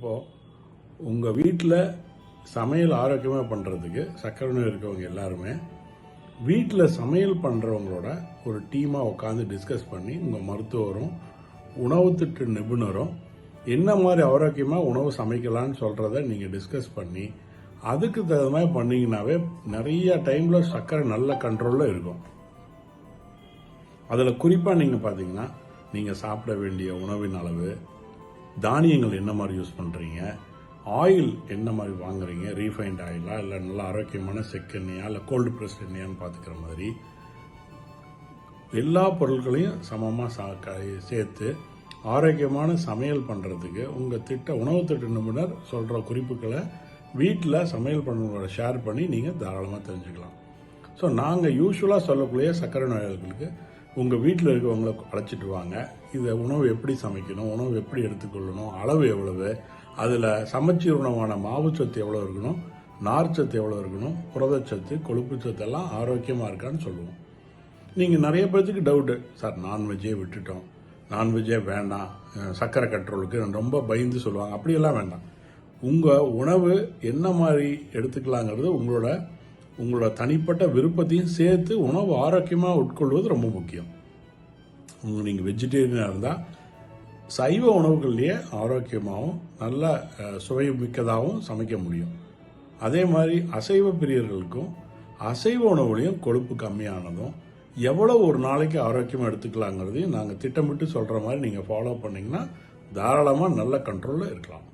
இப்போது உங்கள் வீட்டில் சமையல் ஆரோக்கியமாக பண்ணுறதுக்கு சர்க்கரை நோய் இருக்கவங்க எல்லாருமே வீட்டில் சமையல் பண்ணுறவங்களோட ஒரு டீமாக உட்காந்து டிஸ்கஸ் பண்ணி உங்கள் மருத்துவரும் உணவு திட்ட நிபுணரும் என்ன மாதிரி ஆரோக்கியமாக உணவு சமைக்கலான்னு சொல்கிறத நீங்கள் டிஸ்கஸ் பண்ணி அதுக்கு தகுந்த மாதிரி பண்ணிங்கனாவே நிறைய டைமில் சர்க்கரை நல்ல கண்ட்ரோலில் இருக்கும். அதில் குறிப்பாக நீங்கள் பார்த்தீங்கன்னா நீங்கள் சாப்பிட வேண்டிய உணவின் அளவு, தானியங்கள் என்ன மாதிரி யூஸ் பண்ணுறீங்க, ஆயில் என்ன மாதிரி வாங்குறீங்க, ரீஃபைண்ட் ஆயிலா இல்லை நல்ல ஆரோக்கியமான செக்கெண்ணெயா இல்லை கோல்டு ப்ரெஸ் எண்ணெயான்னு பார்த்துக்கிற மாதிரி எல்லா பொருட்களையும் சமமாக சேர்த்து ஆரோக்கியமான சமையல் பண்ணுறதுக்கு உங்கள் உணவு திட்ட நிபுணர் சொல்கிற குறிப்புகளை வீட்டில் சமையல் பண்ணுறவங்களோட ஷேர் பண்ணி நீங்கள் தாராளமாக தெரிஞ்சுக்கலாம். ஸோ நாங்கள் யூஸ்வலாக சொல்லக்கூடிய சர்க்கரை நோயாளிகளுக்கு உங்கள் வீட்டில் இருக்கவங்களை அழைச்சிட்டு வாங்க, இதை உணவு எப்படி சமைக்கணும், உணவு எப்படி எடுத்துக்கொள்ளணும், அளவு எவ்வளவு, அதில் சமச்சீர் உணவான மாவுச்சத்து எவ்வளோ இருக்கணும், நார்ச்சத்து எவ்வளோ இருக்கணும், புரதச்சத்து, கொழுப்பு சத்து எல்லாம் ஆரோக்கியமாக இருக்கான்னு சொல்லுவோம். நீங்கள் நிறைய பேர்த்துக்கு டவுட்டு, சார் நான்வெஜ்ஜே விட்டுட்டோம், நான்வெஜ்ஜே வேண்டாம், சர்க்கரை கண்ட்ரோலுக்கு ரொம்ப பயந்து சொல்லுவாங்க. அப்படியெல்லாம் வேண்டாம். உங்கள் உணவு என்ன மாதிரி எடுத்துக்கலாங்கிறது உங்களோட தனிப்பட்ட விருப்பத்தையும் சேர்த்து உணவு ஆரோக்கியமாக உட்கொள்வது ரொம்ப முக்கியம். நீங்கள் வெஜிடேரியனாக இருந்தால் சைவ உணவுகள்லேயே ஆரோக்கியமாகவும் நல்ல சுவை மிக்கதாகவும் சமைக்க முடியும். அதே மாதிரி அசைவ பிரியர்களுக்கும் அசைவ உணவுலையும் கொழுப்பு கம்மியானதும் எவ்வளோ ஒரு நாளைக்கு ஆரோக்கியமாக எடுத்துக்கலாங்கிறதையும் நாங்கள் திட்டமிட்டு சொல்கிற மாதிரி நீங்கள் ஃபாலோ பண்ணிங்கன்னா தாராளமாக நல்ல கண்ட்ரோலில் இருக்கலாம்.